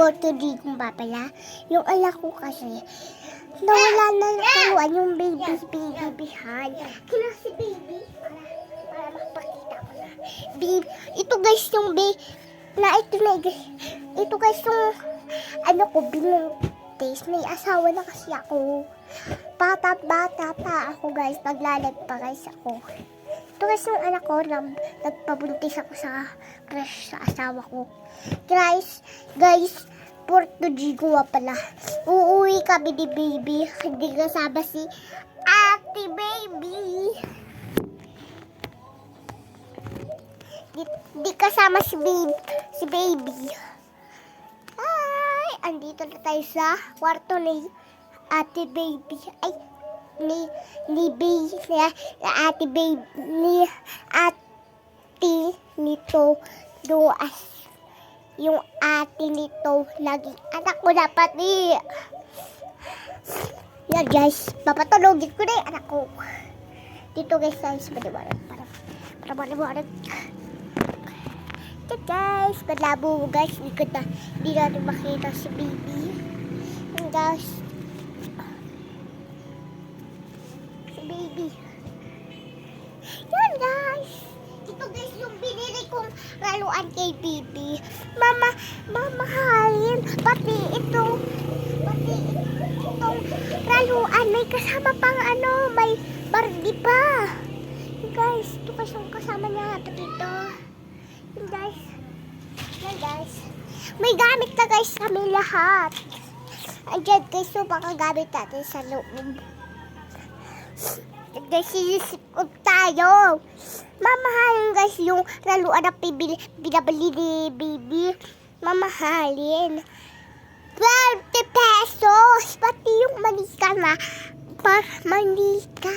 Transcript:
for today kung ba pala, yung anak ko kasi, nawala na nakuhaan yung baby-han. Kina si baby, para makapakita ko na. Babe, ito guys yung ito guys yung, ano ko, binuntis. May asawa na kasi ako. Bata pa ako guys, naglalag pa guys ako. Ito guys yung anak ko, nagpabuntis ako sa crush sa asawa ko. Guys, for today ko pala. Uuwi kami ni baby. Hindi kasama si ate baby. Hindi kasama si baby. Ay, andito na tayo sa kwarto ni ate baby. Ay, ate baby, ni ate nito doas. Yung ate nito, lagi anak ko na pati. Yan guys, papatulogin ko na yung anak ko. Dito guys, para maliwanag. Yan guys, malabo guys, hindi natin makita si baby. Yan guys, si baby. Yan guys. Ito guys yung binili kong laruan kay baby. Mamahalin. Pati itong laruan. May kasama pang may Barbie pa. Yung guys, ito kasi yung kasama niya dito. Yung guys. Yan guys. May gamit na guys kami lahat. Andyan guys yung makagamit natin sa loob. Guys, sinisipog tayo. Mamahalin guys yung laruan na binabali ni baby. Mamahalin. 20 pesos. Pati yung manika na. Manika.